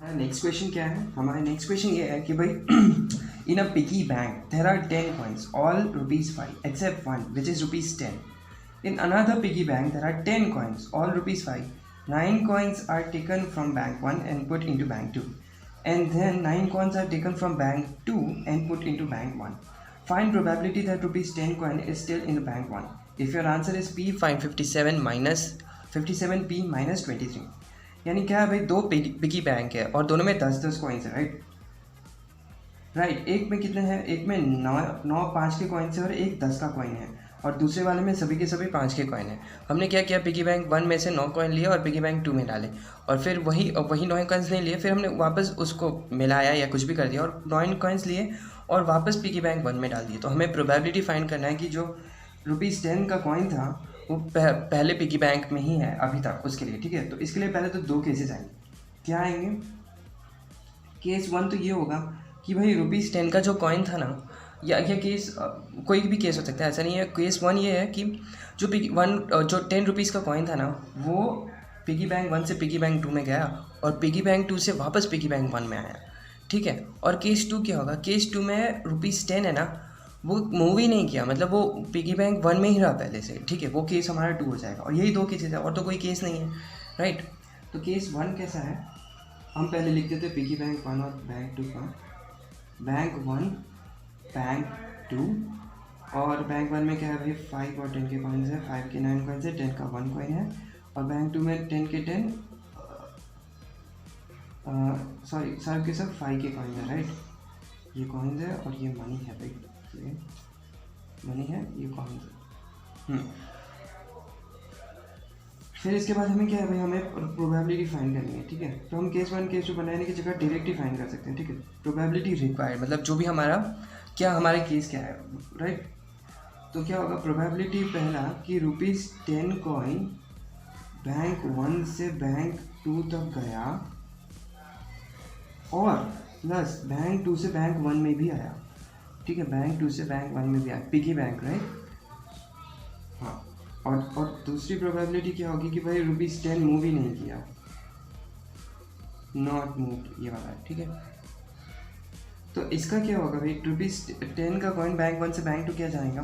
Next question क्या है? हमारा नेक्स्ट क्वेश्चन ये है कि भाई in a piggy bank there are 10 coins all ₹5 except one which is ₹10. In another piggy bank there are 10 coins all ₹5. 9 coins are taken from bank 1 and put into bank 2, and then 9 coins are taken from bank 2 and put into bank 1. Find probability that ₹10 coin is still in the bank 1. If your answer is P, find 57P minus 23. यानी क्या है भाई, दो piggy bank है और दोनों में 10-10 coins है, राइट। एक में कितने हैं? एक में 9 5 के कॉइन्स है और एक 10 का कॉइन है, और दूसरे वाले में सभी के सभी 5 के कॉइन है। हमने क्या किया, पिगी बैंक 1 में से 9 कॉइन लिए और पिगी बैंक 2 में डाले, और फिर वही 9 कॉइन्स नहीं लिए, फिर हमने वापस उसको मिलाया या कुछ भी कर दिया और 9 कॉइन्स लिए और वापस पिगी बैंक 1 में डाल दिए। तो हमें प्रोबेबिलिटी फाइंड करना है कि जो ₹10 का कॉइन था वो पहले पिगी बैंक में ही है अभी तक, उसके लिए, ठीक है। तो इसके लिए पहले तो 2 केसेस आएंगे। क्या आएंगे? केस 1 तो ये होगा कि भाई ₹10 का जो कॉइन था ना, या केस कोई भी केस हो सकता है, ऐसा नहीं है। केस 1 ये है कि जो जो 10 रुपीज़ का कॉइन था ना, वो पिगी बैंक 1 से पिगी बैंक 2 में गया और पिगी बैंक 2 से वापस पिगी बैंक 1 में आया, ठीक है। और केस 2 क्या होगा? केस 2 में ₹10 है ना, वो मूव ही नहीं किया, मतलब वो पिगी बैंक 1 में ही रहा पहले से, ठीक है। वो केस हमारा 2 हो जाएगा, और यही 2 केसेस है और तो कोई केस नहीं है, राइट। तो केस 1 कैसा है? हम पहले लिख देते पिगी बैंक 1 और बैंक 2 का। बैंक 1 बैंक 2, और बैंक 1 में क्या है भाई, 5 और 10 के कॉइन्स है, 5 के 9 कॉइन्स है, 10 का 1 कॉइन है, और बैंक 2 में 10 के 10 सॉरी सब के सब 5 के कॉइन्स है, राइट। ये कॉइन्स है और ये मनी है भाई, ये मनी है, ये कॉइन्स है। फिर इसके बाद हमें क्या है भाई, हमें प्रोबेबिलिटी फाइंड करनी है, ठीक है। तो हम केस 1 केस 2 बनाने की जगह डायरेक्ट ही फाइंड कर सकते हैं, ठीक है। प्रोबेबिलिटी रिक्वायर्ड मतलब जो भी हमारा हमारे केस क्या है, राइट। तो क्या होगा प्रोबेबिलिटी पहला कि ₹10 कॉइन बैंक 1 से बैंक 2 तक गया और प्लस बैंक 2 से बैंक 1 में भी आया, ठीक है। बैंक 2 से बैंक 1 में भी आया, पिगी बैंक, राइट। हाँ, और दूसरी प्रोबेबिलिटी क्या होगी कि भाई ₹10 मूव ही नहीं किया, नॉट मूव, ये वाला है, ठीक है। तो इसका क्या होगा भाई, ₹10 का कॉइन बैंक 1 से बैंक 2 क्या जाएगा?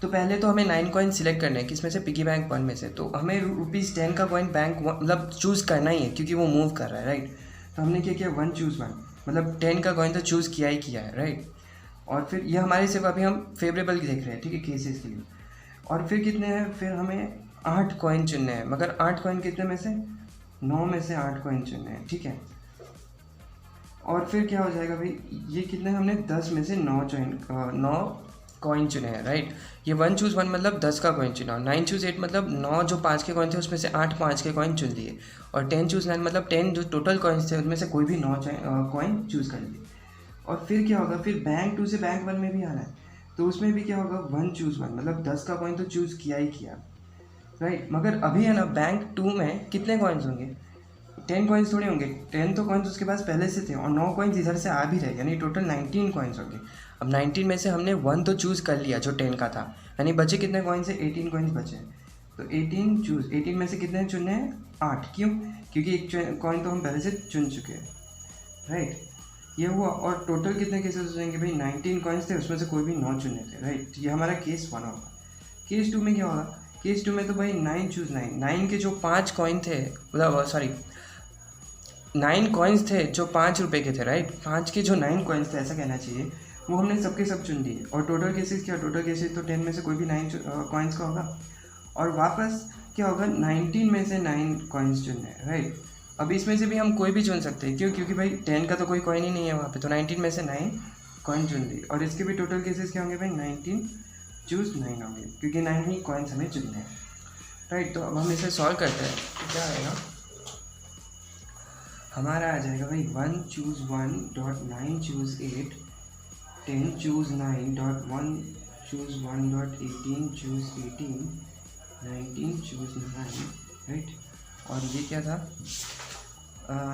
तो पहले तो हमें 9 कॉइन सिलेक्ट करने हैं, किसमें से? पिगी बैंक 1 में से। तो हमें ₹10 का कॉइन बैंक 1 मतलब चूज़ करना ही है क्योंकि वो मूव कर रहा है, राइट। तो हमने क्या किया, 1 चूज़ 1, मतलब 10 का कॉइन तो चूज़ किया ही किया है, राइट। और फिर ये हमारे सिर्फ अभी हम फेवरेबल देख रहे हैं, ठीक है, केसेस के लिए। और फिर कितने हैं? फिर हमें 8 कॉइन चुनने हैं, मगर 8 कॉइन कितने में से? 9 में से 8 कॉइन चुनने हैं, ठीक है। और फिर क्या हो जाएगा भाई, ये कितने, हमने 10 में से 9 कॉइन चुने हैं, राइट। ये 1 चूज़ 1 मतलब 10 का कॉइन चुना, 9 चूज़ 8 मतलब 9 जो 5 के कॉइन थे उसमें से 8 5 के कॉइन चुन लिए, और 10 चूज़ 9 मतलब 10 जो टोटल कॉइन्स थे उनमें से कोई भी 9 कॉइन चूज़ कर लिए। और फिर क्या होगा, फिर बैंक 2 से बैंक 1 में भी आना है, तो उसमें भी क्या होगा, 1 चूज़ 1 मतलब 10 का कॉइन तो चूज़ किया ही किया, राइट। मगर अभी है ना, बैंक 2 में कितने कॉइन्स होंगे? 10 कॉइन्स थोड़े होंगे, 10 तो कॉइन्स उसके पास पहले से थे और 9 कॉइन्स इधर से आ भी रहे, यानी टोटल 19 कॉइन्स होंगे। अब 19 में से हमने 1 तो चूज़ कर लिया जो 10 का था, यानी बचे कितने कॉइन्स है? 18 कॉइन्स बचे। तो 18 में से कितने चुनने हैं? 8। क्यों? क्योंकि एक कॉइन तो हम पहले से चुन चुके हैं, राइट। ये हुआ, और टोटल कितने केसेस हो जाएंगे भाई? 19 कॉइन्स थे, उसमें से कोई भी 9 चुने थे, राइट। ये हमारा केस 1 होगा। केस 2 में क्या होगा? केस 2 में तो भाई 9 चूज़ 9 के जो 5 कॉइन थे, मतलब सॉरी 9 कॉइन्स थे जो 5 रुपये के थे, राइट। 5 के जो 9 कॉइन्स थे, ऐसा कहना चाहिए, वो हमने सबके सब चुन लिए। और टोटल केसेस क्या? टोटल केसेस तो 10 में से कोई भी 9 कॉइन्स का होगा, और वापस क्या होगा, 19 में से 9 कॉइन्स चुनने, राइट। अब इसमें से भी हम कोई भी चुन सकते हैं, क्यों? क्योंकि भाई 10 का तो कोई कॉइन ही नहीं है वहाँ पे, तो 19 में से 9 कॉइन चुन ली, और इसके भी टोटल केसेस क्या होंगे भाई? 19 चूज़ 9 होंगे, क्योंकि 9 ही कॉइन्स हमें चुनने हैं, राइट। तो अब हम इसे सॉल्व करते हैं, तो क्या आएगा हमारा? आ जाएगा भाई 1 choose 1 dot 9 choose 8, 10 choose 9 dot 1 choose 1 dot 18 choose 18, 19 choose 9, right. और ये क्या था?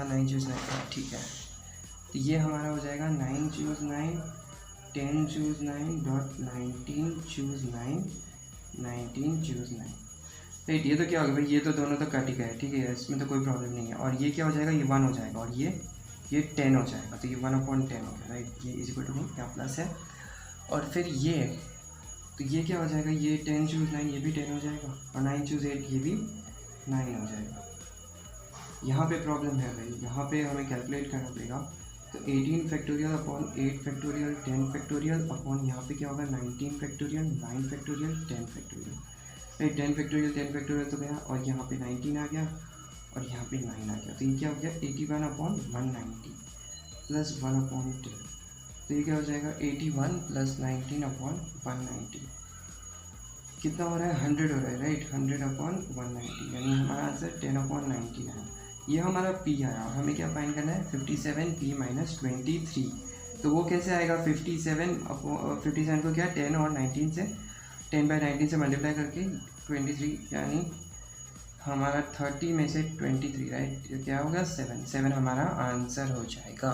9 चूज़ 9, ठीक है। तो ये हमारा हो जाएगा 9 choose 9, 10 choose 9 dot 19 choose 9, 19 choose 9, right. ये तो क्या होगा भाई, ये तो दोनों तो कट ही गए, ठीक है, इसमें तो कोई प्रॉब्लम नहीं है। और ये क्या हो जाएगा? ये 1 हो जाएगा, और ये ये 10 हो जाएगा, तो ये 1/10 हो गया, राइट। ये इज इक्वल टू यहाँ प्लस है, और फिर ये, तो ये क्या हो जाएगा, ये 10 चूज़ 9, ये भी 10 हो जाएगा, और 9 चूज़ 8, ये भी 9 हो जाएगा। यहाँ पे प्रॉब्लम है भाई, यहाँ पे हमें कैलकुलेट करना पड़ेगा। तो 18 factorial upon 8 factorial 10 factorial upon यहाँ पे क्या होगा 19 फैक्टोरियल 9 फैक्टोरियल 10 फैक्टोरियल, भाई 10 फैक्टोरियल 10 फैक्टोरियल तो गया, और यहाँ पे 19 आ गया, और यहाँ पे 9 आ गया, तो ये क्या हो गया 81 अपॉन 190 प्लस 1/10, तो ये क्या हो जाएगा 81 प्लस 19 अपॉन 190, कितना हो रहा है 100 हो रहा है, राइट। 100/190, यानी हमारा आंसर 10/19 है। ये हमारा P आया, और हमें क्या फाइंड करना है 57P - 23, तो वो कैसे आएगा 57 को क्या 10 और 19 से 10/19 से मल्टीप्लाई करके 23, यानी हमारा 30 में से 23, राइट, क्या होगा 7 हमारा आंसर हो जाएगा।